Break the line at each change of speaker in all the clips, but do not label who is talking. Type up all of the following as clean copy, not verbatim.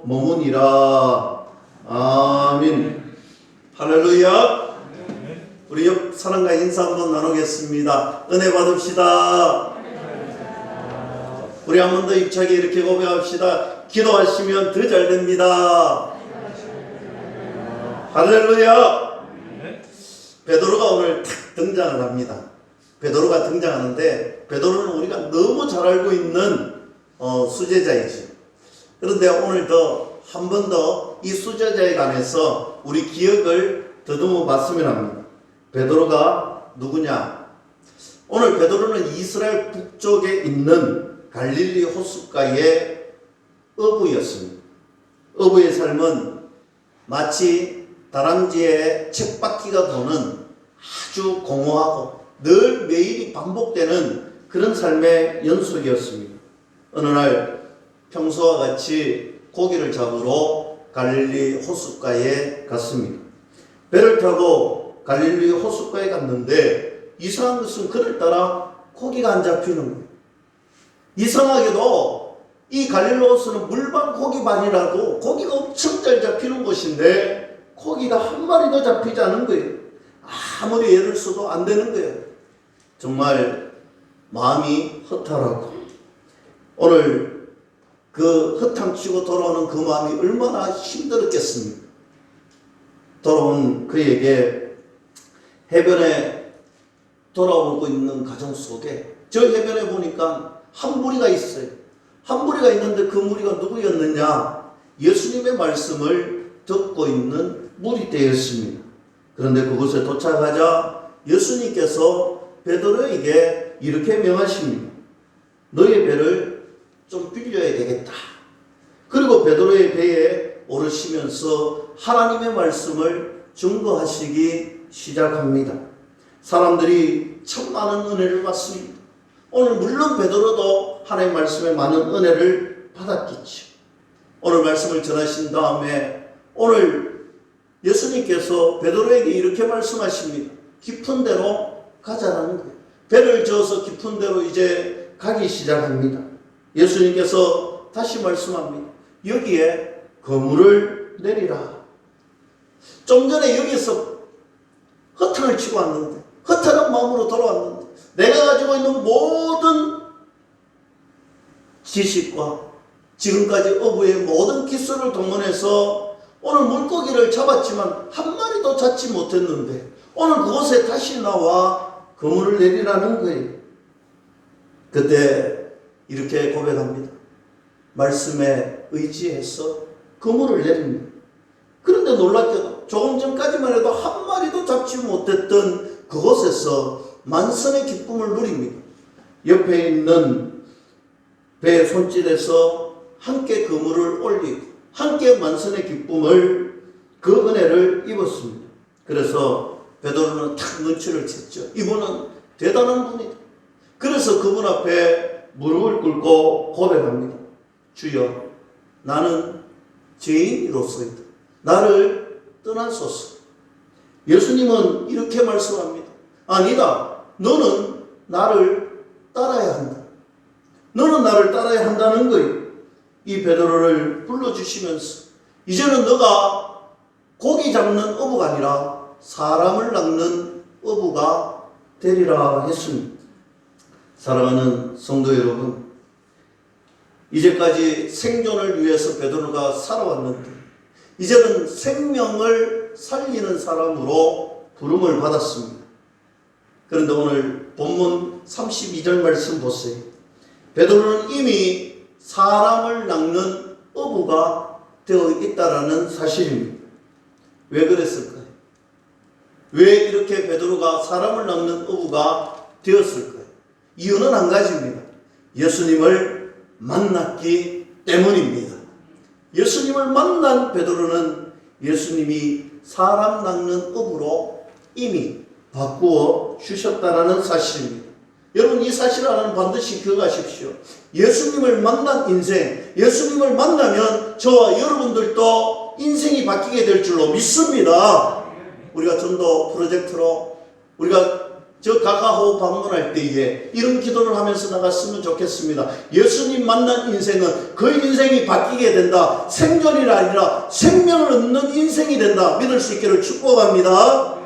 머무니라. 아멘. 할렐루야. 우리 옆 사람과 인사 한번 나누겠습니다. 은혜 받읍시다. 우리 한 번 더 입차게 이렇게 고백합시다. 기도하시면 더 잘 됩니다. 할렐루야. 베드로가 오늘 탁 등장을 합니다. 베드로가 등장하는데, 베드로는 우리가 너무 잘 알고 있는 수제자이지. 그런데 오늘 더 한 번 더 이 수제자에 관해서 우리 기억을 더듬어 봤으면 합니다. 베드로가 누구냐? 오늘 베드로는 이스라엘 북쪽에 있는 갈릴리 호숫가의 어부였습니다. 어부의 삶은 마치 다람쥐의 쳇바퀴가 도는 아주 공허하고 늘 매일이 반복되는 그런 삶의 연속이었습니다. 어느 날 평소와 같이 고기를 잡으러 갈릴리 호숫가에 갔습니다. 배를 타고 갈릴리 호숫가에 갔는데 이상한 것은 그를 따라 고기가 안 잡히는 거예요. 이상하게도 이 갈릴리 호수는 물반 고기반이라도 고기가 엄청 잘 잡히는 곳인데 고기가 한 마리도 잡히지 않은 거예요. 아무리 애를 써도 안 되는 거예요. 정말 마음이 허탈하고, 오늘 그 허탕치고 돌아오는 그 마음이 얼마나 힘들었겠습니까? 돌아온 그에게 해변에 돌아오고 있는 가정 속에 저 해변에 보니까 한 무리가 있어요. 한 무리가 있는데 그 무리가 누구였느냐? 예수님의 말씀을 듣고 있는 무리대였습니다. 그런데 그곳에 도착하자 예수님께서 베드로에게 이렇게 명하십니다. 너의 배를 좀 빌려야 되겠다. 그리고 베드로의 배에 오르시면서 하나님의 말씀을 증거하시기 시작합니다. 사람들이 참 많은 은혜를 받습니다. 오늘 물론 베드로도 하나님의 말씀에 많은 은혜를 받았겠죠. 오늘 말씀을 전하신 다음에 오늘 예수님께서 베드로에게 이렇게 말씀하십니다. 깊은 데로 가자라는 거예요. 배를 저어서 깊은 데로 이제 가기 시작합니다. 예수님께서 다시 말씀합니다. 여기에 그물을 내리라. 좀 전에 여기서 허탕을 치고 왔는데, 허탈한 마음으로 돌아왔는데, 내가 가지고 있는 모든 지식과 지금까지 어부의 모든 기술을 동원해서 오늘 물고기를 잡았지만 한 마리도 잡지 못했는데 오늘 그곳에 다시 나와 그물을 내리라는 거예요. 그때 이렇게 고백합니다. 말씀에 의지해서 그물을 내립니다. 그런데 놀랍게도 조금 전까지만 해도 한 마리도 잡지 못했던 그곳에서 만선의 기쁨을 누립니다. 옆에 있는 배 손짓에서 함께 그물을 올리고 함께 만선의 기쁨을, 그 은혜를 입었습니다. 그래서 베드로는 탁 눈치를 챘죠. 이분은 대단한 분이다. 그래서 그분 앞에 무릎을 꿇고 고백합니다. 주여, 나는 죄인으로서이다. 나를 떠나소서. 예수님은 이렇게 말씀합니다. 아니다. 너는 나를 따라야 한다. 너는 나를 따라야 한다는 거예요. 이 베드로를 불러주시면서 이제는 너가 고기 잡는 어부가 아니라 사람을 낚는 어부가 되리라 했습니다. 사랑하는 성도 여러분, 이제까지 생존을 위해서 베드로가 살아왔는데 이제는 생명을 살리는 사람으로 부름을 받았습니다. 그런데 오늘 본문 32절 말씀 보세요. 베드로는 이미 사람을 낚는 어부가 되어 있다라는 사실입니다. 왜 그랬을까요? 왜 이렇게 베드로가 사람을 낚는 어부가 되었을까요? 이유는 한 가지입니다. 예수님을 만났기 때문입니다. 예수님을 만난 베드로는 예수님이 사람 낚는 어부로 이미 바꾸어 주셨다라는 사실입니다. 여러분, 이 사실 하나는 반드시 기억하십시오. 예수님을 만난 인생, 예수님을 만나면 저와 여러분들도 인생이 바뀌게 될 줄로 믿습니다. 우리가 전도 프로젝트로 우리가 저 가까호 방문할 때에 이런 기도를 하면서 나갔으면 좋겠습니다. 예수님 만난 인생은 그 인생이 바뀌게 된다. 생존이 아니라 생명을 얻는 인생이 된다. 믿을 수 있기를 축복합니다.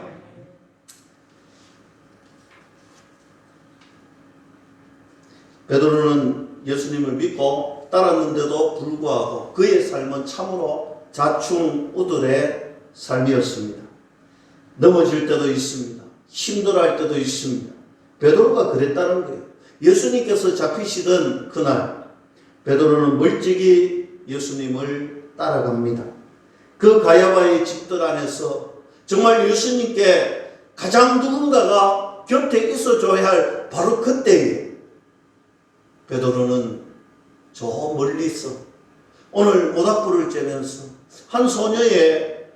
베드로는 예수님을 믿고 따랐는데도 불구하고 그의 삶은 참으로 자충우돌의 삶이었습니다. 넘어질 때도 있습니다. 힘들어할 때도 있습니다. 베드로가 그랬다는 거예요. 예수님께서 잡히시던 그날 베드로는 멀찍이 예수님을 따라갑니다. 그 가야바의 집들 안에서 정말 예수님께 가장 누군가가 곁에 있어줘야 할 바로 그때에 베드로는 저 멀리서 오늘 모닥불을 쬐면서 한 소녀의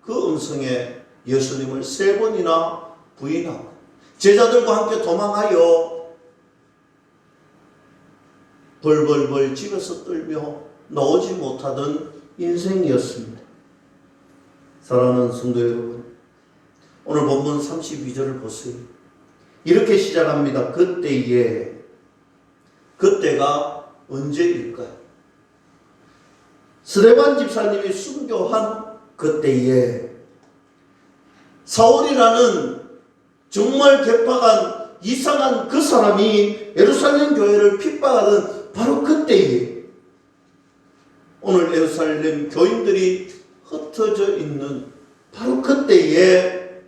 그 음성에 예수님을 3번이나 부인하고 제자들과 함께 도망하여 벌벌벌 집에서 떨며 나오지 못하던 인생이었습니다. 사랑하는 성도 여러분, 오늘 본문 32절을 보세요. 이렇게 시작합니다. 그때가 언제일까요? 스데반 집사님이 순교한 그때에 사울이라는 정말 개팍한 이상한 그 사람이 예루살렘 교회를 핍박하던 바로 그때에 오늘 예루살렘 교인들이 흩어져 있는 바로 그때에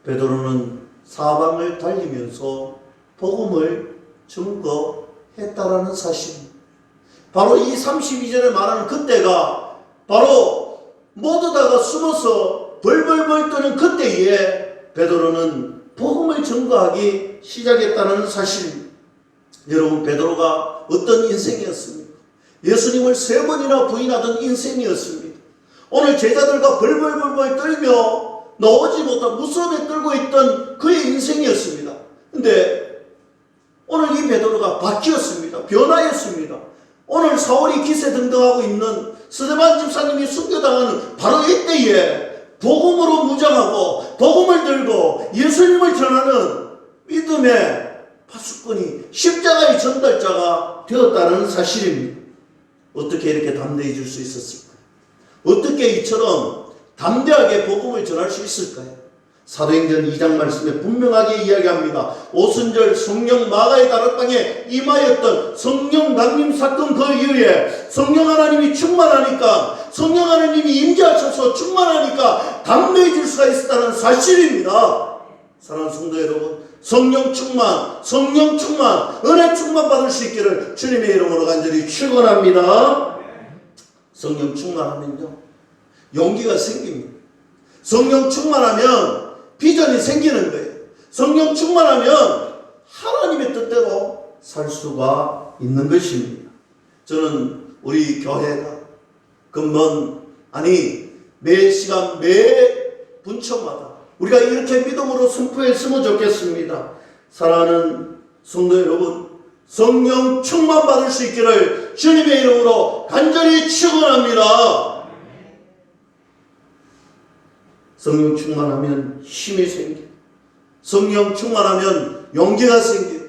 베드로는 사방을 달리면서 복음을 증거했다라는 사실입니다. 바로 이 32절에 말하는 그때가 바로 모두 다가 숨어서 벌벌벌 떠는 그때에 베드로는 복음을 증거하기 시작했다는 사실입니다. 여러분, 베드로가 어떤 인생이었습니까? 예수님을 3번이나 부인하던 인생이었습니다. 오늘 제자들과 벌벌벌벌 떨며 나오지 못한 무서움에 떨고 있던 그의 인생이었습니다. 근데 오늘 이 베드로가 바뀌었습니다. 변화했습니다. 오늘 사울이 기세등등하고 있는 스데반 집사님이 순교당하는 바로 이때에 복음으로 무장하고 복음을 들고 예수님을 전하는 믿음의 파수꾼이 십자가의 전달자가 되었다는 사실입니다. 어떻게 이렇게 담대해질 수 있었을까요? 어떻게 이처럼 담대하게 복음을 전할 수 있을까요? 사도행전 2장 말씀에 분명하게 이야기합니다. 오순절 성령 마가의 다락 땅에 임하였던 성령 강림 사건 그 이후에 성령 하나님이 충만하니까 성령 하나님이 임재하셔서 충만하니까 담대해질 수가 있었다는 사실입니다. 사랑하는 성도 여러분, 성령 충만, 은혜 충만 받을 수 있기를 주님의 이름으로 간절히 축원합니다. 성령 충만하면요, 용기가 생깁니다. 성령 충만하면 비전이 생기는 거예요. 성령 충만하면 하나님의 뜻대로 살 수가 있는 것입니다. 저는 우리 교회가 매 시간 매 분초마다 우리가 이렇게 믿음으로 선포했으면 좋겠습니다. 사랑하는 성도 여러분, 성령 충만 받을 수 있기를 주님의 이름으로 간절히 축원합니다. 성령 충만하면 힘이 생기고, 성령 충만하면 용기가 생기고,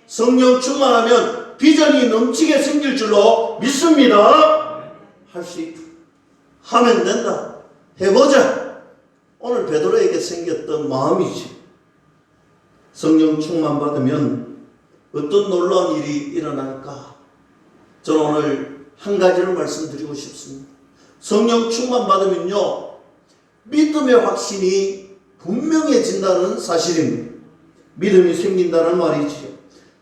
성령 충만하면 비전이 넘치게 생길 줄로 믿습니다. 할 수 있다. 하면 된다. 해보자. 오늘 베드로에게 생겼던 마음이지. 성령 충만 받으면 어떤 놀라운 일이 일어날까? 저는 오늘 한 가지를 말씀드리고 싶습니다. 성령 충만 받으면요, 믿음의 확신이 분명해진다는 사실입니다. 믿음이 생긴다는 말이지요.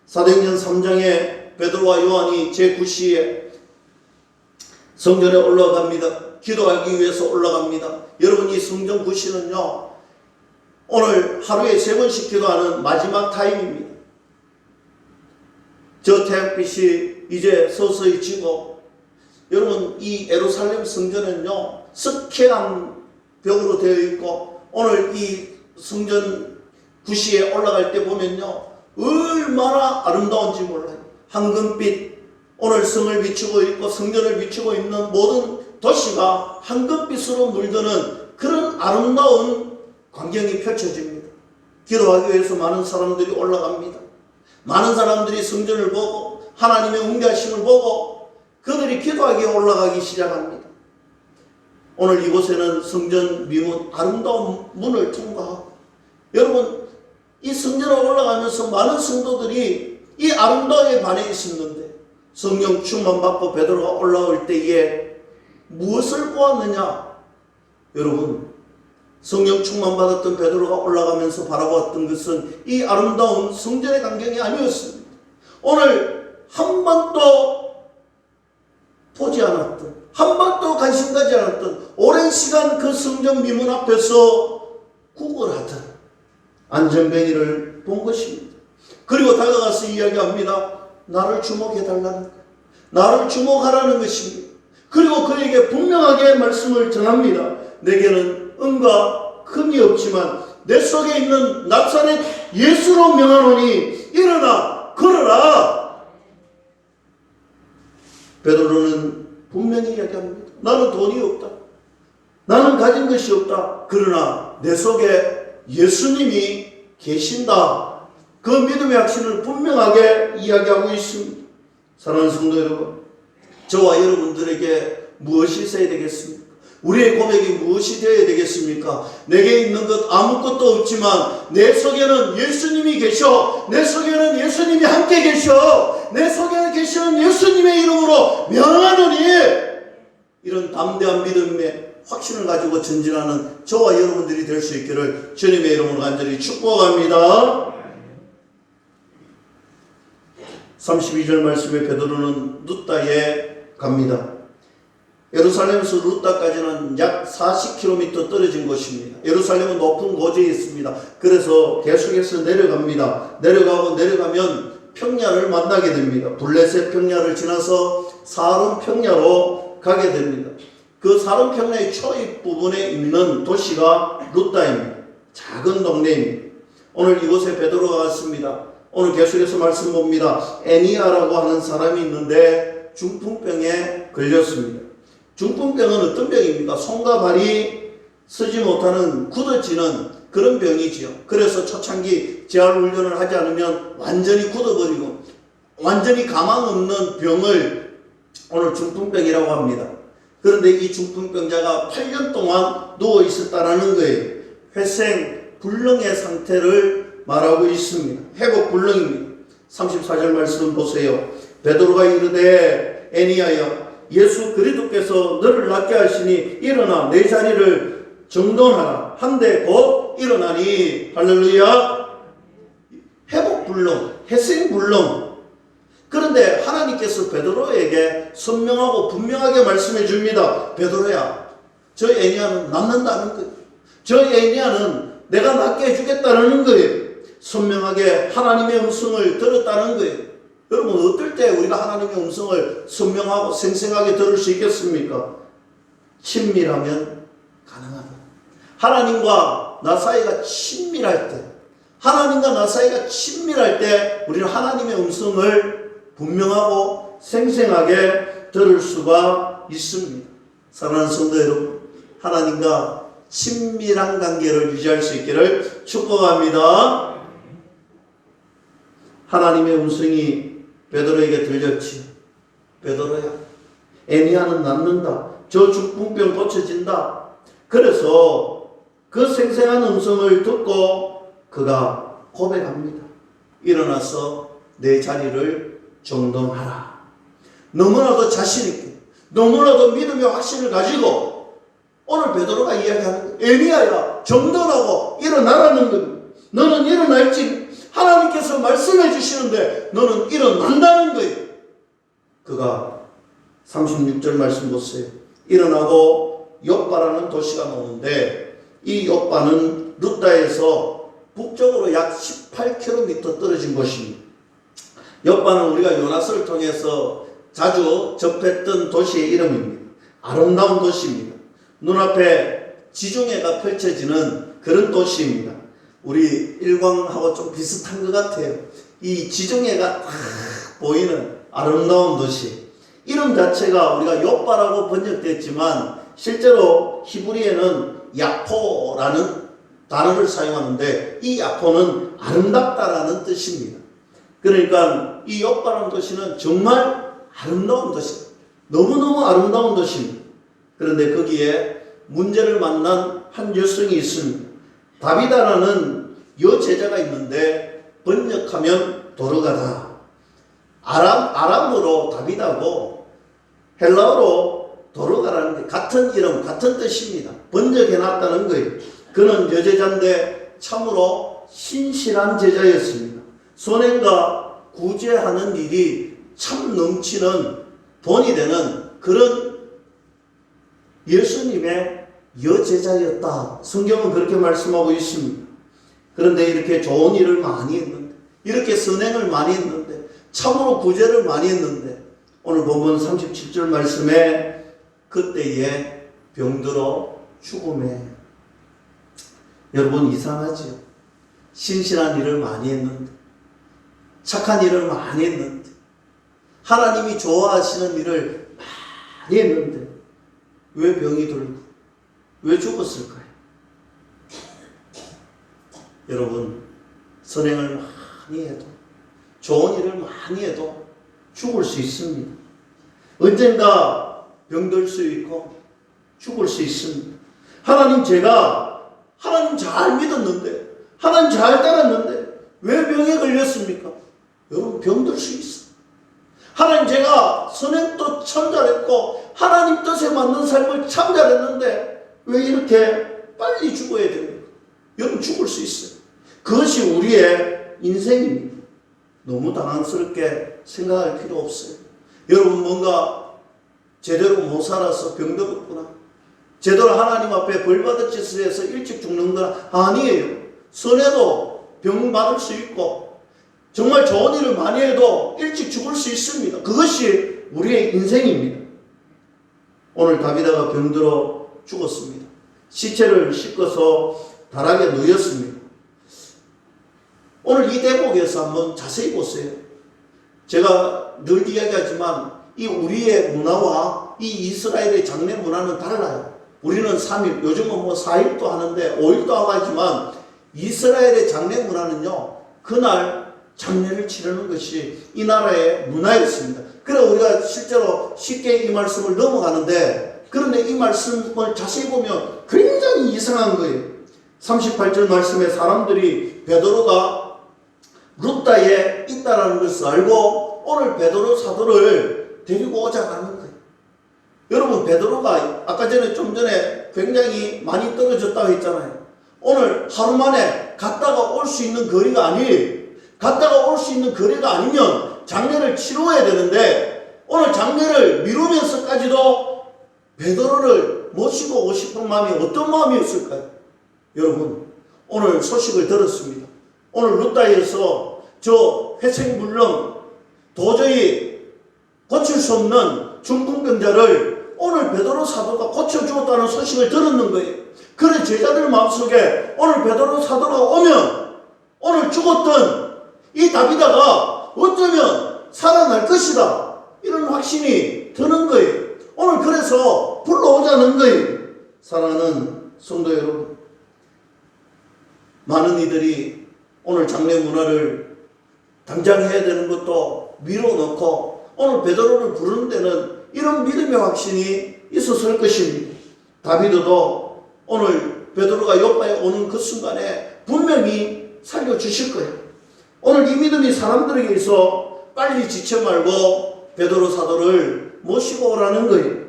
사도행전 3장에 베드로와 요한이 제9시에 성전에 올라갑니다. 기도하기 위해서 올라갑니다. 여러분, 이 성전 9시는요, 오늘 하루에 3번씩 기도하는 마지막 타임입니다. 저 태양빛이 이제 서서히 지고, 여러분, 이 예루살렘 성전은요, 석회암 벽으로 되어 있고, 오늘 이 성전 9시에 올라갈 때 보면요, 얼마나 아름다운지 몰라요. 황금빛, 오늘 성을 비추고 있고 성전을 비추고 있는 모든 도시가 황금빛으로 물드는 그런 아름다운 광경이 펼쳐집니다. 기도하기 위해서 많은 사람들이 올라갑니다. 많은 사람들이 성전을 보고 하나님의 웅대하심을 보고 그들이 기도하기에 올라가기 시작합니다. 오늘 이곳에는 성전 미문 아름다운 문을 통과하고 여러분 이 성전에 올라가면서 많은 성도들이 이 아름다움에 반해 있었는데 성령 충만 받고 베드로가 올라올 때에 무엇을 보았느냐? 여러분 성령 충만 받았던 베드로가 올라가면서 바라보았던 것은 이 아름다운 성전의 광경이 아니었습니다. 오늘 한 번도 보지 않았던 한 번도 관심 가지 않았던 오랜 시간 그 성전 미문 앞에서 구걸하던 안전뱅이를 본 것입니다. 그리고 다가가서 이야기합니다. 나를 주목해달라는 거예요. 나를 주목하라는 것입니다. 그리고 그에게 분명하게 말씀을 전합니다. 내게는 은과 금이 없지만 내 속에 있는 나사렛 예수로 명하노니 일어나 걸어라. 베드로는 분명히 이야기합니다. 나는 돈이 없다. 나는 가진 것이 없다. 그러나 내 속에 예수님이 계신다. 그 믿음의 확신을 분명하게 이야기하고 있습니다. 사랑하는 성도 여러분, 저와 여러분들에게 무엇이 있어야 되겠습니까? 우리의 고백이 무엇이 되어야 되겠습니까? 내게 있는 것 아무것도 없지만 내 속에는 예수님이 계셔. 내 속에는 예수님이 함께 계셔. 내 속에 계시는 예수님의 이름으로 명하노니 이런 담대한 믿음의 확신을 가지고 전진하는 저와 여러분들이 될 수 있기를 주님의 이름으로 간절히 축복합니다. 32절 말씀에 베드로는 루다에 갑니다. 예루살렘에서 루다까지는 약 40km 떨어진 곳입니다. 예루살렘은 높은 고지에 있습니다. 그래서 계속해서 내려갑니다. 내려가면 평야를 만나게 됩니다. 블레셋 평야를 지나서 사름 평야로 가게 됩니다. 그 사름 평야의 초입 부분에 있는 도시가 루다입니다. 작은 동네입니다. 오늘 이곳에 베드로가 갔습니다. 오늘 계속해서 말씀 봅니다. 애니아라고 하는 사람이 있는데 중풍병에 걸렸습니다. 중풍병은 어떤 병입니까? 손과 발이 서지 못하는 굳어지는 그런 병이지요. 그래서 초창기 재활훈련을 하지 않으면 완전히 굳어버리고 완전히 가망 없는 병을 오늘 중풍병이라고 합니다. 그런데 이 중풍병자가 8년 동안 누워 있었다라는 거예요. 회생불능의 상태를 말하고 있습니다. 회복불능입니다. 34절 말씀 보세요. 베드로가 이르되 애니아여 예수 그리스도께서 너를 낫게 하시니 일어나 내 자리를 정돈하라. 한데 곧 일어나니 할렐루야. 회복불능, 회생불능. 그런데 하나님께서 베드로에게 선명하고 분명하게 말씀해 줍니다. 베드로야, 저 애니아는 낫는다는 거예요. 저 애니아는 내가 낫게 해주겠다는 거예요. 선명하게 하나님의 음성을 들었다는 거예요. 여러분 어떨 때 우리가 하나님의 음성을 선명하고 생생하게 들을 수 있겠습니까? 친밀하면 가능하다. 하나님과 나 사이가 친밀할 때, 하나님과 나 사이가 친밀할 때 우리는 하나님의 음성을 분명하고 생생하게 들을 수가 있습니다. 사랑하는 성도 여러분, 하나님과 친밀한 관계를 유지할 수 있기를 축복합니다. 하나님의 음성이 베드로에게 들렸지. 베드로야, 애니아는 낫는다. 저 중풍병 고쳐진다. 그래서 그 생생한 음성을 듣고 그가 고백합니다. 일어나서 내 자리를 정돈하라. 너무나도 자신있게, 너무나도 믿음의 확신을 가지고 오늘 베드로가 이야기하는 거예요. 애니아야, 정돈하고 일어나라는 겁니다. 너는 일어날지 하나님께서 말씀해 주시는데 너는 일어난다는 거예요. 그가 36절 말씀 보세요. 일어나고 욥바라는 도시가 나오는데 이 욥바는 루다에서 북쪽으로 약 18km 떨어진 곳입니다. 욥바는 우리가 요나서를 통해서 자주 접했던 도시의 이름입니다. 아름다운 도시입니다. 눈앞에 지중해가 펼쳐지는 그런 도시입니다. 우리 일광하고 좀 비슷한 것 같아요. 이 지중해가 딱 보이는 아름다운 도시. 이름 자체가 우리가 욥바라고 번역됐지만 실제로 히브리에는 야포라는 단어를 사용하는데 이 야포는 아름답다라는 뜻입니다. 그러니까 이 욥바라는 도시는 정말 아름다운 도시, 너무너무 아름다운 도시입니다. 그런데 거기에 문제를 만난 한 여성이 있습니다. 다비다라는 여제자가 있는데 번역하면 도르가다. 아람어로 다비다고 헬라어로 도르가라는 게 같은 이름, 같은 뜻입니다. 번역해놨다는 거예요. 그는 여제자인데 참으로 신실한 제자였습니다. 선행과 구제하는 일이 참 넘치는 본이 되는 그런 예수님의 여제자였다. 성경은 그렇게 말씀하고 있습니다. 그런데 이렇게 좋은 일을 많이 했는데, 이렇게 선행을 많이 했는데, 참으로 구제를 많이 했는데, 오늘 본문 37절 말씀에 그때에 병들어 죽음에. 여러분 이상하지요? 신실한 일을 많이 했는데, 착한 일을 많이 했는데, 하나님이 좋아하시는 일을 많이 했는데 왜 병이 들고 왜 죽었을까요? 여러분, 선행을 많이 해도, 좋은 일을 많이 해도 죽을 수 있습니다. 언젠가 병들 수 있고 죽을 수 있습니다. 제가 하나님 잘 믿었는데, 하나님 잘 따랐는데 왜 병에 걸렸습니까? 여러분, 병들 수 있어요. 하나님, 제가 선행도 참 잘했고 하나님 뜻에 맞는 삶을 참 잘했는데 왜 이렇게 빨리 죽어야 됩니까? 여러분, 죽을 수 있어요. 그것이 우리의 인생입니다. 너무 당황스럽게 생각할 필요 없어요. 여러분, 뭔가 제대로 못 살아서 병들었구나, 제대로 하나님 앞에 벌받을 짓을 해서 일찍 죽는 건 아니에요. 선해도 병 받을 수 있고 정말 좋은 일을 많이 해도 일찍 죽을 수 있습니다. 그것이 우리의 인생입니다. 오늘 다비다가 병들어 죽었습니다. 시체를 씻어서 다락에 누였습니다. 오늘 이 대목에서 한번 자세히 보세요. 제가 늘 이야기하지만 이 우리의 문화와 이 이스라엘의 장례 문화는 달라요. 우리는 3일, 요즘은 뭐 4일도 하는데 5일도 하고 하지만 이스라엘의 장례 문화는요, 그날 장례를 치르는 것이 이 나라의 문화였습니다. 그래 우리가 실제로 쉽게 이 말씀을 넘어가는데, 그런데 이 말씀을 자세히 보면 굉장히 이상한 거예요. 38절 말씀에 사람들이 베드로가 루다에 있다는 것을 알고 오늘 베드로 사도를 데리고 오자는 거예요. 여러분, 베드로가 아까 좀 전에 굉장히 많이 떨어졌다고 했잖아요. 오늘 하루 만에 갔다가 올 수 있는 거리가 아니에요. 갔다가 올 수 있는 거리가 아니면 장례를 치러야 되는데 오늘 장례를 미루면서까지도 베드로를 모시고 오고 싶은 마음이 어떤 마음이었을까요? 여러분, 오늘 소식을 들었습니다. 오늘 루다에서 저 회생불능 도저히 고칠 수 없는 중풍병자를 오늘 베드로 사도가 고쳐주었다는 소식을 들었는 거예요. 그래 제자들 마음속에 오늘 베드로 사도가 오면 오늘 죽었던 이 다비다가 어쩌면 살아날 것이다, 이런 확신이 드는 거예요. 오늘 그래서 불러오자는 거예요. 사랑하는 성도 여러분, 많은 이들이 오늘 장례 문화를 당장 해야 되는 것도 미뤄놓고 오늘 베드로를 부르는 데는 이런 믿음의 확신이 있었을 것입니다. 다비드도 오늘 베드로가 욥바에 오는 그 순간에 분명히 살려주실 거예요. 오늘 이 믿음이 사람들에게 있어 빨리 지쳐 말고 베드로 사도를 모시고 오라는 거예요.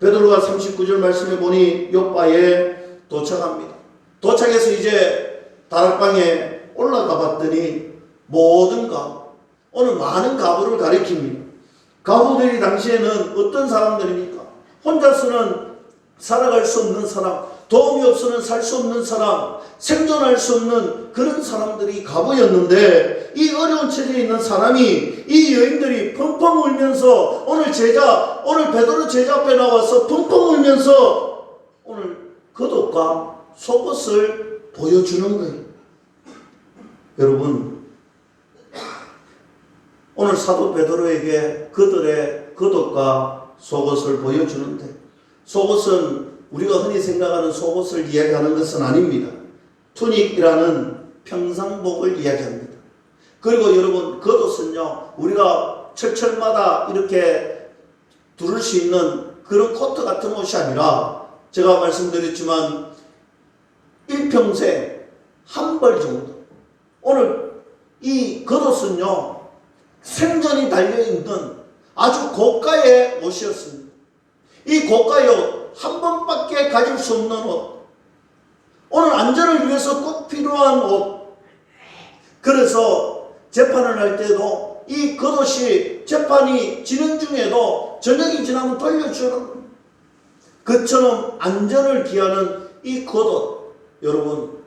베드로가 39절 말씀해 보니 욥바에 도착합니다. 도착해서 이제 다락방에 올라가 봤더니 모든 가부, 오늘 많은 가부를 가리킵니다. 가부들이 당시에는 어떤 사람들입니까? 혼자서는 살아갈 수 없는 사람, 도움이 없으면 살 수 없는 사람, 생존할 수 없는 그런 사람들이 가부였는데, 이 어려운 처지에 있는 사람이, 이 여인들이 펑펑 울면서 오늘 베드로 제자 앞에 나와서 펑펑 울면서 오늘 겉옷과 속옷을 보여주는 거예요. 여러분, 오늘 사도 베드로에게 그들의 겉옷과 속옷을 보여주는데, 속옷은 우리가 흔히 생각하는 속옷을 이야기하는 것은 아닙니다. 투닉이라는 평상복을 이야기합니다. 그리고 여러분, 겉옷은요, 우리가 철철마다 이렇게 두를 수 있는 그런 코트 같은 옷이 아니라, 제가 말씀드렸지만 일평생 한 벌 정도. 오늘 이 겉옷은요, 생전이 달려있는 아주 고가의 옷이었습니다. 이 고가의 옷, 한 번밖에 가질 수 없는 옷, 오늘 안전을 위해서 꼭 필요한 옷. 그래서 재판을 할 때도 이 겉옷이 재판이 진행 중에도 저녁이 지나면 돌려주는 겁니다. 그처럼 안전을 기하는 이 겉옷. 여러분,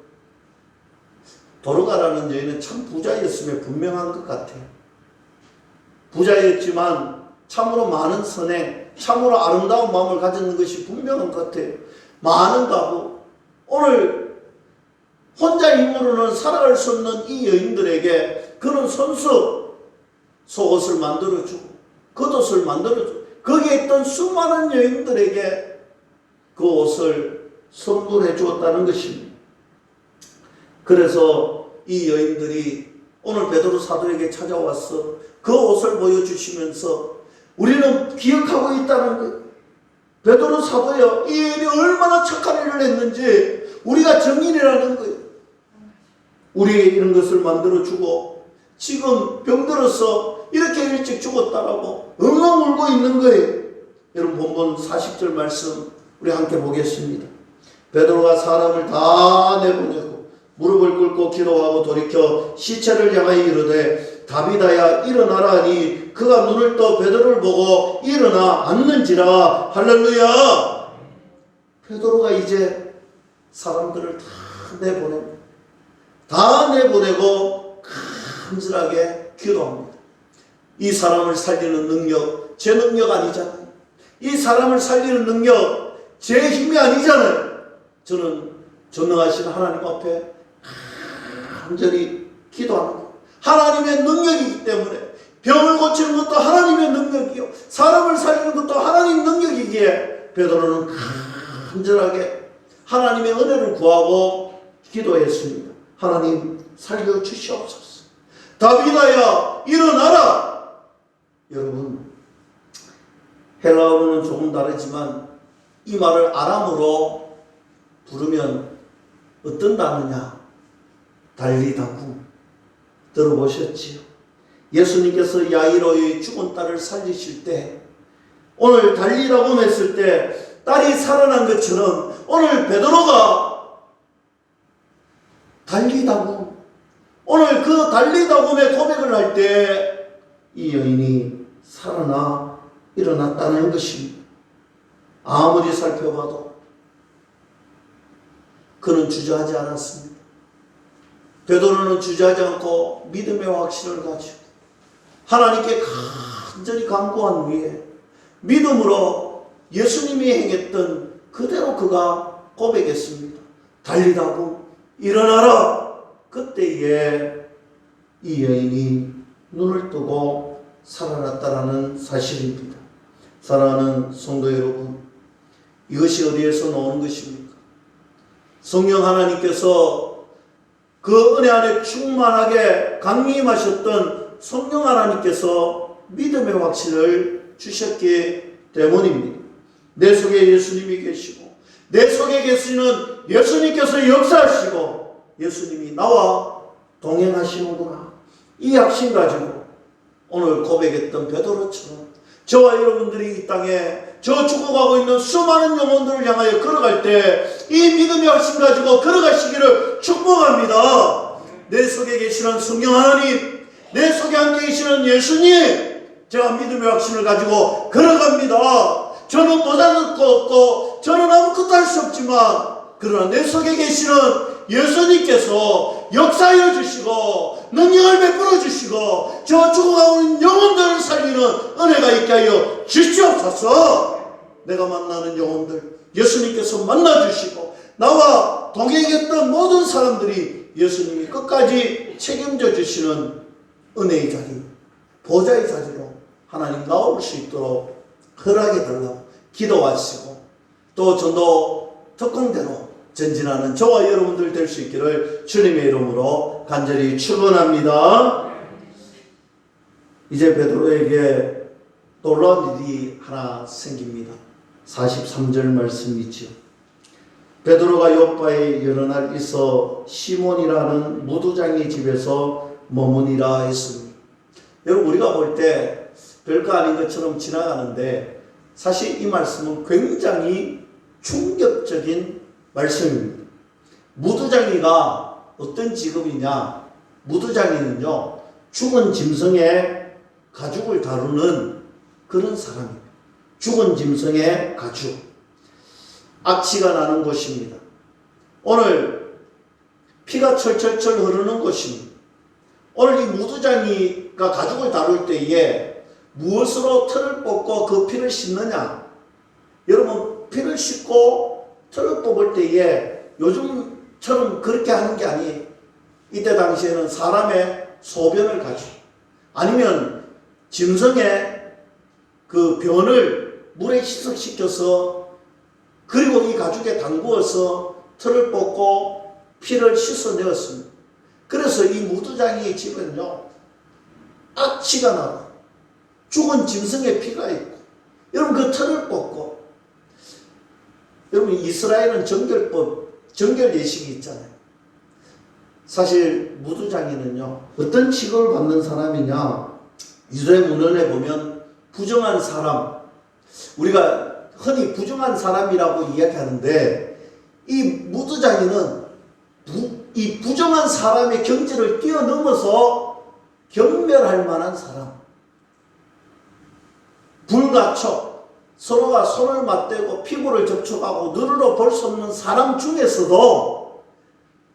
도르가라는 여인은 참 부자였음에 분명한 것 같아요. 부자였지만 참으로 많은 선행, 참으로 아름다운 마음을 가졌는 것이 분명한 것 같아요. 많은 가구. 오늘 혼자 힘으로는 살아갈 수 없는 이 여인들에게 그는 손수 속옷을 만들어주고 겉옷을 만들어주고 거기에 있던 수많은 여인들에게 그 옷을 선물해 주었다는 것입니다. 그래서 이 여인들이 오늘 베드로 사도에게 찾아와서 그 옷을 보여주시면서 우리는 기억하고 있다는 거예요. 베드로 사도여, 이 여인이 얼마나 착한 일을 했는지 우리가 증인이라는 거예요. 우리에게 이런 것을 만들어주고 지금 병들어서 이렇게 일찍 죽었다라고 엉엉 울고 있는 거예요. 여러분, 본문 40절 말씀 우리 함께 보겠습니다. 베드로가 사람을 다 내보내고 무릎을 꿇고 기도하고 돌이켜 시체를 향하여 이르되 다비다야 일어나라 하니 그가 눈을 떠 베드로를 보고 일어나 앉는지라. 할렐루야. 베드로가 이제 사람들을 다 내보냅니다. 다 내보내고 간절하게 기도합니다. 이 사람을 살리는 능력 제 능력 아니잖아요. 이 사람을 살리는 능력 제 힘이 아니잖아요. 저는 전능하신 하나님 앞에 간절히 기도하는 거예요. 하나님의 능력이기 때문에 병을 고치는 것도 하나님의 능력이요, 사람을 살리는 것도 하나님 능력이기에 베드로는 간절하게 하나님의 은혜를 구하고 기도했습니다. 하나님 살려주시옵소서. 다비다야 일어나라. 여러분, 헬라어로는 조금 다르지만 이 말을 아람어로 부르면 어떤 단어냐? 달리다구. 들어보셨지요? 예수님께서 야이로의 죽은 딸을 살리실 때 오늘 달리다구 했을 때 딸이 살아난 것처럼 오늘 베드로가 달리다구, 오늘 그 달리다구의 고백을 할 때 이 여인이 살아나 일어났다는 것입니다. 아무리 살펴봐도 그는 주저하지 않았습니다. 베드로는 주저하지 않고 믿음의 확신을 가지고 하나님께 간절히 간구한 후에 믿음으로 예수님이 행했던 그대로 그가 고백했습니다. 달리다구 일어나라. 그때에 이 여인이 눈을 뜨고 살아났다라는 사실입니다. 사랑하는 성도 여러분, 이것이 어디에서 나오는 것입니까? 성령 하나님께서 그 은혜 안에 충만하게 강림하셨던 성령 하나님께서 믿음의 확신을 주셨기 때문입니다. 내 속에 예수님이 계시고 내 속에 계시는 예수님께서 역사하시고 예수님이 나와 동행하시는구나. 이 확신 가지고 오늘 고백했던 베드로처럼 저와 여러분들이 이 땅에 저 죽어가고 있는 수많은 영혼들을 향하여 걸어갈 때 이 믿음의 확신 가지고 걸어가시기를 축복합니다. 내 속에 계시는 성령 하나님, 내 속에 함께 계시는 예수님, 제가 믿음의 확신을 가지고 걸어갑니다. 저는 모자랄 것 없고 저는 아무것도 할 수 없지만 그러나 내 속에 계시는 예수님께서 역사하여 주시고 능력을 베풀어 주시고 저 죽어가고 있는 영혼들을 살리는 은혜가 있게 하여 주시옵소서. 내가 만나는 영혼들 예수님께서 만나주시고 나와 동행했던 모든 사람들이 예수님이 끝까지 책임져 주시는 은혜의 자리, 보좌의 자리로 하나님 나올 수 있도록 허락해 달라고 기도하시고 또 전도 특공대로 전진하는 저와 여러분들 될 수 있기를 주님의 이름으로 간절히 축원합니다. 이제 베드로에게 놀라운 일이 하나 생깁니다. 43절 말씀이지요. 베드로가 요빠에 여러 날 있어 시몬이라는 무두장의 집에서 머무니라 했습니다. 여러분, 우리가 볼 때 별거 아닌 것처럼 지나가는데 사실 이 말씀은 굉장히 충격적인 말씀입니다. 무두장이가 어떤 직업이냐? 무두장이는요, 죽은 짐승의 가죽을 다루는 그런 사람입니다. 죽은 짐승의 가죽, 악취가 나는 곳입니다. 오늘 피가 철철철 흐르는 곳입니다. 오늘 이 무두장이가 가죽을 다룰 때에 무엇으로 털을 뽑고 그 피를 씻느냐? 여러분, 피를 씻고 털을 뽑을 때에 요즘처럼 그렇게 하는 게 아니에요. 이때 당시에는 사람의 소변을 가지고 아니면 짐승의 그 변을 물에 희석시켜서 그리고 이 가죽에 담그어서 털을 뽑고 피를 씻어내었습니다. 그래서 이 무두장이의 집은요, 악취가 나고 죽은 짐승의 피가 있고, 여러분 그 털을 뽑고, 여러분 이스라엘은 정결 예식이 있잖아요. 사실 무두장이는요, 어떤 직업을 받는 사람이냐? 유대 문헌에 보면 부정한 사람, 우리가 흔히 부정한 사람이라고 이야기하는데, 이 무두장이는 이 부정한 사람의 경지를 뛰어넘어서 경멸할 만한 사람, 불가촉, 서로가 손을 맞대고 피부를 접촉하고 눈으로 볼 수 없는 사람 중에서도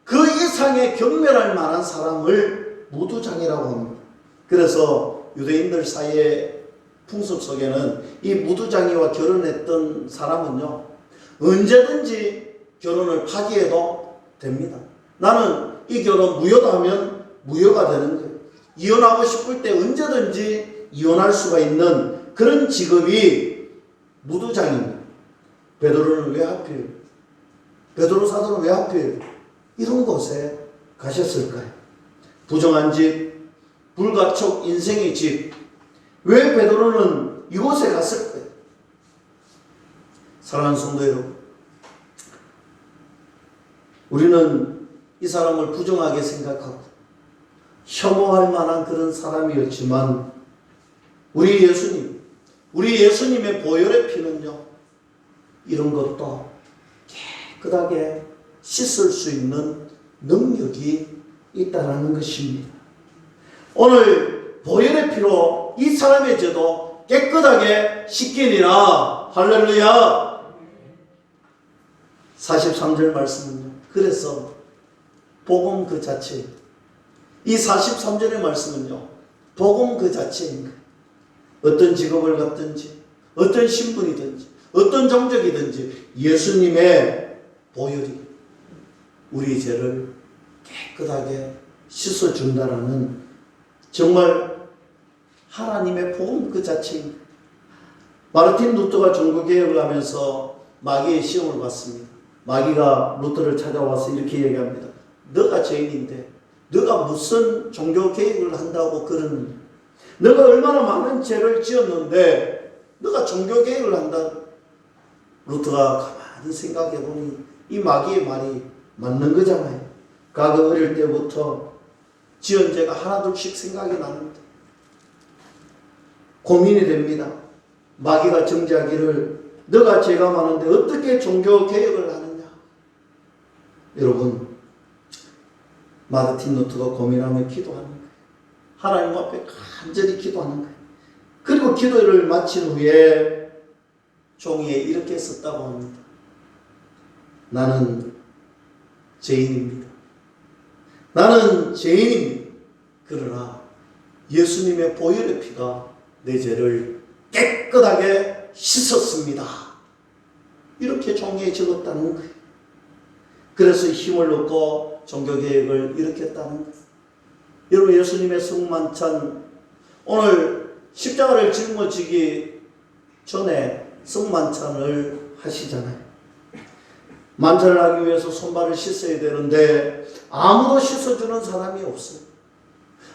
그 이상의 경멸할 만한 사람을 무두장이라고 합니다. 그래서 유대인들 사이의 풍습 속에는 이 무두장이와 결혼했던 사람은요, 언제든지 결혼을 파기해도 됩니다. 나는 이 결혼 무효다 하면 무효가 되는 거예요. 이혼하고 싶을 때 언제든지 이혼할 수가 있는 그런 직업이 무두장입니다. 베드로는 왜 하필, 베드로 사도는 왜 하필 이런 곳에 가셨을까요? 부정한 집, 불가촉 인생의 집, 왜 베드로는 이곳에 갔을까요? 사랑하는 성도 여러분, 우리는 이 사람을 부정하게 생각하고 혐오할 만한 그런 사람이었지만 우리 예수님의 보혈의 피는요, 이런 것도 깨끗하게 씻을 수 있는 능력이 있다는 것입니다. 오늘 보혈의 피로 이 사람의 죄도 깨끗하게 씻기니라. 할렐루야. 43절 말씀은요, 그래서 복음 그 자체, 이 43절의 말씀은요, 복음 그 자체인 거예요. 어떤 직업을 갖든지, 어떤 신분이든지, 어떤 종족이든지 예수님의 보혈이 우리 죄를 깨끗하게 씻어준다라는 정말 하나님의 복음 그 자체인 거예요. 마르틴 루터가 종교개혁을 하면서 마귀의 시험을 받습니다. 마귀가 루터를 찾아와서 이렇게 얘기합니다. 너가 죄인인데 너가 무슨 종교개혁을 한다고 그러느냐? 너가 얼마나 많은 죄를 지었는데 너가 종교개혁을 한다? 루터가 가만히 생각해보니 이 마귀의 말이 맞는 거잖아요. 과거 어릴 때부터 지은 죄가 하나둘씩 생각이 나는데 고민이 됩니다. 마귀가 정죄하기를 너가 죄가 많은데 어떻게 종교개혁을 하느냐? 여러분, 마르틴 루터가 고민하며 기도하는 거예요. 하나님 앞에 간절히 기도하는 거예요. 그리고 기도를 마친 후에 종이에 이렇게 썼다고 합니다. 나는 죄인입니다. 나는 죄인입니다. 그러나 예수님의 보혈의 피가 내 죄를 깨끗하게 씻었습니다. 이렇게 종이에 적었다는 거예요. 그래서 힘을 얻고 종교개혁을 일으켰다는 거예요. 여러분, 예수님의 성만찬, 오늘 십자가를 짊어지기 전에 성만찬을 하시잖아요. 만찬을 하기 위해서 손발을 씻어야 되는데 아무도 씻어주는 사람이 없어요.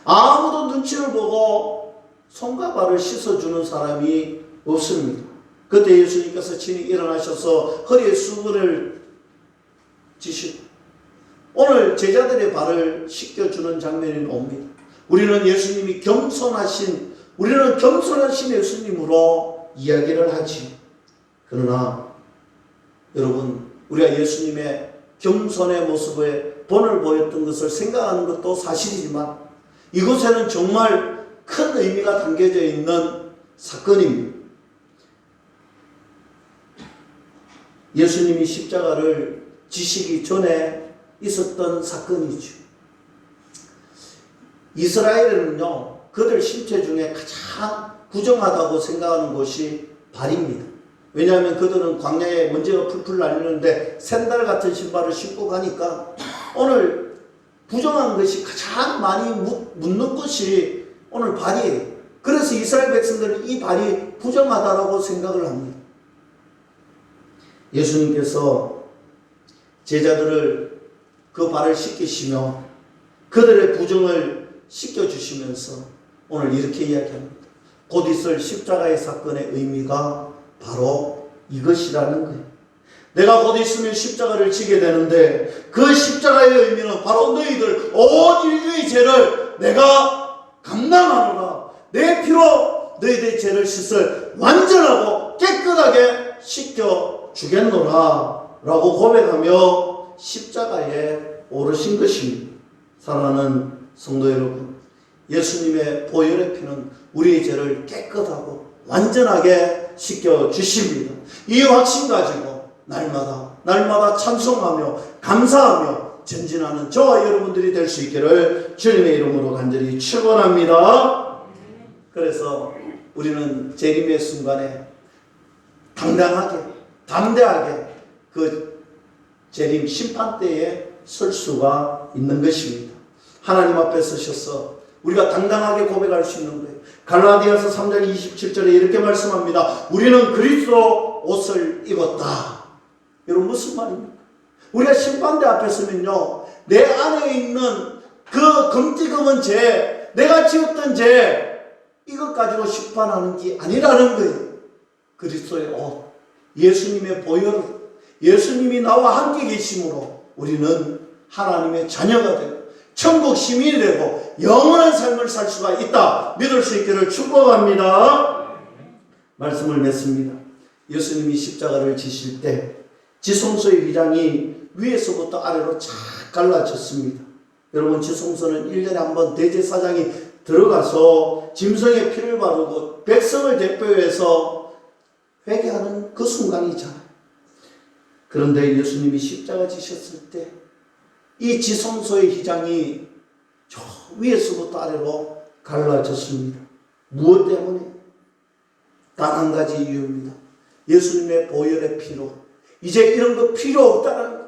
아무도 눈치를 보고 손과 발을 씻어주는 사람이 없습니다. 그때 예수님께서 친히 일어나셔서 허리에 수건을 지시고 오늘 제자들의 발을 씻겨주는 장면이 옵니다. 우리는 겸손하신 예수님으로 이야기를 하지. 그러나 여러분, 우리가 예수님의 겸손의 모습에 본을 보였던 것을 생각하는 것도 사실이지만 이곳에는 정말 큰 의미가 담겨져 있는 사건입니다. 예수님이 십자가를 지시기 전에 있었던 사건이죠. 이스라엘은요, 그들 신체 중에 가장 부정하다고 생각하는 곳이 발입니다. 왜냐하면 그들은 광야에 먼지가 풀풀 날리는데 샌들 같은 신발을 신고 가니까 오늘 부정한 것이 가장 많이 묻는 것이 오늘 발이에요. 그래서 이스라엘 백성들은 이 발이 부정하다라고 생각을 합니다. 예수님께서 제자들을 그 발을 씻기시며 그들의 부정을 씻겨주시면서 오늘 이렇게 이야기합니다. 곧 있을 십자가의 사건의 의미가 바로 이것이라는 거예요. 내가 곧 있으면 십자가를 지게 되는데 그 십자가의 의미는 바로 너희들 온 인류의 죄를 내가 감당하노라. 내 피로 너희들의 죄를 씻을 완전하고 깨끗하게 씻겨주겠노라 라고 고백하며 십자가에 오르신 것입니다. 사랑하는 성도 여러분, 예수님의 보혈의 피는 우리의 죄를 깨끗하고 완전하게 씻겨주십니다. 이 확신 가지고 날마다 찬송하며 감사하며 전진하는 저와 여러분들이 될 수 있기를 주님의 이름으로 간절히 축원합니다. 그래서 우리는 재림의 순간에 당당하게 담대하게 그 재림 심판대에 설 수가 있는 것입니다. 하나님 앞에 서셔서 우리가 당당하게 고백할 수 있는 거예요. 갈라디아서 3장 27절에 이렇게 말씀합니다. 우리는 그리스도 옷을 입었다. 여러분, 무슨 말입니까? 우리가 심판대 앞에 서면요, 내 안에 있는 그 금띠금은 죄, 내가 지었던 죄, 이것 가지고 심판하는 게 아니라는 거예요. 그리스도의 옷, 예수님의 보혈, 예수님이 나와 함께 계심으로 우리는 하나님의 자녀가 되고 천국 시민이 되고 영원한 삶을 살 수가 있다 믿을 수 있기를 축복합니다. 말씀을 맺습니다. 예수님이 십자가를 지실 때 지성소의 휘장이 위에서부터 아래로 쫙 갈라졌습니다. 여러분, 지성소는 1년에 한 번 대제사장이 들어가서 짐승의 피를 바르고 백성을 대표해서 회개하는 그 순간이잖아요. 그런데 예수님이 십자가 지셨을 때 이 지성소의 휘장이 저 위에서부터 아래로 갈라졌습니다. 무엇 때문에? 단 한 가지 이유입니다. 예수님의 보혈의 피로 이제 이런 거 필요 없다는 거예요.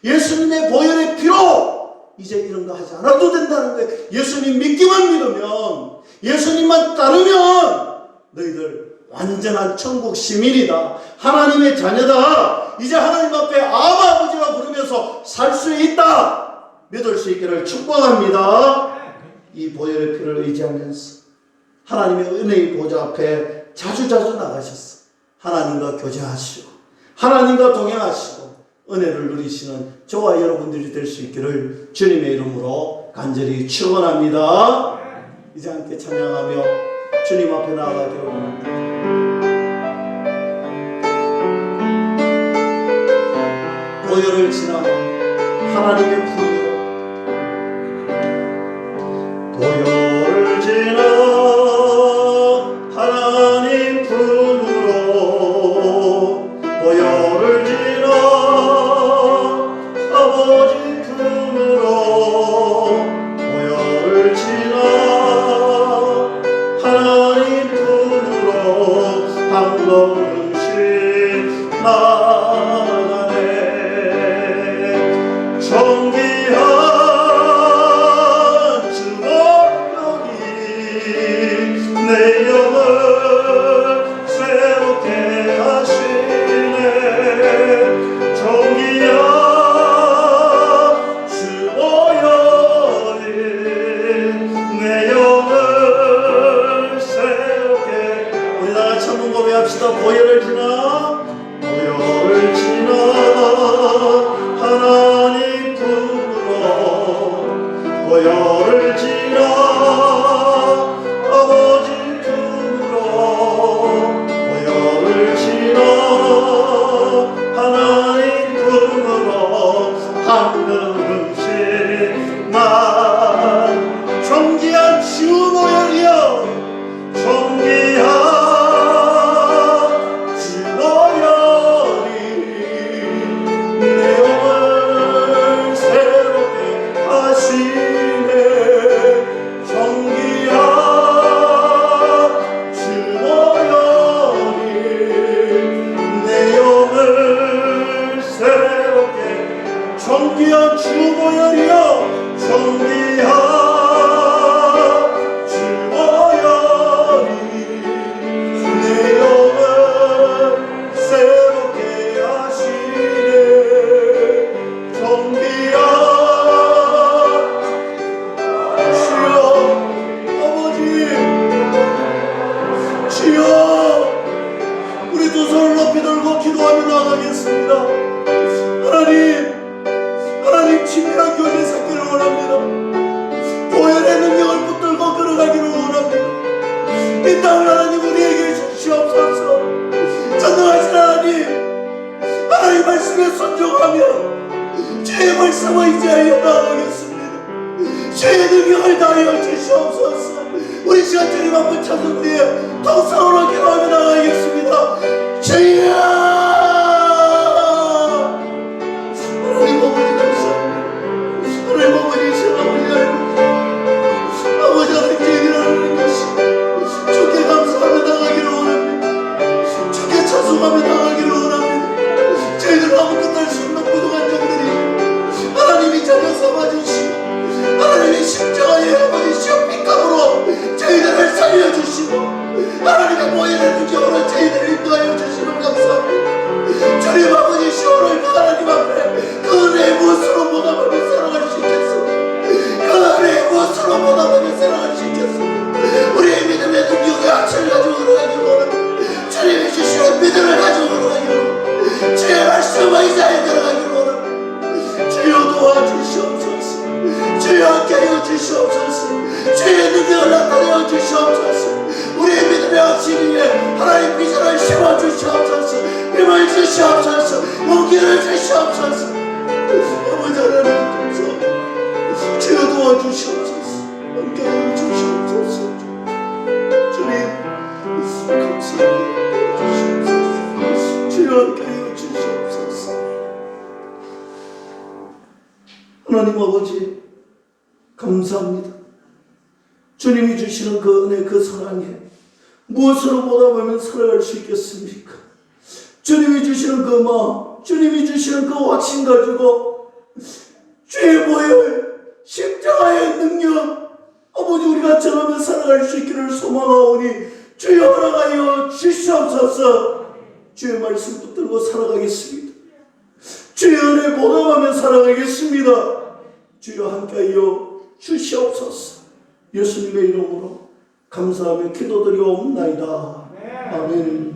예수님의 보혈의 피로 이제 이런 거 하지 않아도 된다는 거예요. 예수님 믿기만 믿으면, 예수님만 따르면 너희들 완전한 천국 시민이다. 하나님의 자녀다. 이제 하나님 앞에 아바 아버지가 부르면서 살 수 있다. 믿을 수 있기를 축복합니다. 이 보혈의 피를 의지하면서 하나님의 은혜의 보좌 앞에 자주자주 나가셨어. 하나님과 교제하시고 하나님과 동행하시고 은혜를 누리시는 저와 여러분들이 될 수 있기를 주님의 이름으로 간절히 축원합니다. 이제 함께 찬양하며 주님 앞에 나아가기를 원합니다. 보혈을 지나 하나님의 품으로, 보혈을 지나 하나님 품으로, 보혈을 지나 아버지 품으로, 보혈을 지나 하나님 품으로 한 걸음씩 나아가네. 정기한 주노력이 내 영을 새롭게 하시네. 보혈을 지나 하나님 품으로 보혈을 지나 아버지 품으로 보혈을 지나 하나님 품으로 한 걸음씩만 존귀한 주 보혈이여 존귀한 존귀한 주 보혈이여 존귀한 주 보혈이 내 영을 새롭게 하시네 존귀한 주여 아버지 주여 우리 두 손을 높이 들고 기도하며 나가겠습니다. 하나님 친밀한 교제 섞기를 원합니다. 보혈의 능력을 붙들고 걸어가기를 원합니다. 이 땅을 하나님 우리에게 주시옵소서. 전능하신 하나님 말씀에 순종하며 주의 말씀을 의지하여 나아가겠습니다. 주의 능력을 다하여 주시옵소서. 우리 시간 주님 한번 찾은 후에 통성으로 기도하며 나아가겠습니다. 주여 아버지 하나님 제일이라는 것이 주께 감사하며 나가기를 원합니다. 주께 찬송하며 나가기를 원합니다. 저희들 아무 끝날 수 없는 부족한 점들이 하나님이 자녀 삼아주시고 하나님이 십자가의 아버지 쇼핑감으로 저희들을 살려주시고 하나님의 보혈의 능력으로 저희들을 인도하여 주시면 감사합니다. 주님 아버지 시온을 하나님 앞에 그 은혜의 무엇으로 보답하며 살아갈 수 있겠습니다. 그 은혜의 무엇으로 보답하며 살아갈 수 있겠습니다. 우리의 믿음의 능력의 악체를 가지고 걸어가기로 원합니다. 주님이 주시는 믿음을 가지고 걸어가기로 원합니다. 주의 말씀을 의지하여 걸어가기로 원합니다. 주여 도와주시옵소서. 주여 함께하여 주시옵소서. 주의 능력을 나타내어 주시옵소서. 우리의 믿음의 확신 위에 하나님 비전을 심어주시옵소서. 힘을 주시옵소서. 용기를 주시옵소서. 아버지 하나님 감사합니다. 주여 도와주시옵소서. 함께하여 주시옵소서. 주님 감사합니다. 주여 함께하여 주시옵소서. 하나님 아버지 감사합니다. 주님이 주시는 그 은혜 그 사랑에 무엇으로 보답하면 살아갈 수 있겠습니까? 주님이 주시는 그 마음, 주님이 주시는 그 확신 가지고 주의 보혈, 십자가의 능력 아버지 우리가 전하며 살아갈 수 있기를 소망하오니 주여 허락하여 주시옵소서. 주의 말씀 붙들고 살아가겠습니다. 주의 은혜 보답하며 살아가겠습니다. 주여 함께하여 주시옵소서. 예수님의 이름으로 감사하며 기도드리옵나이다. 아멘.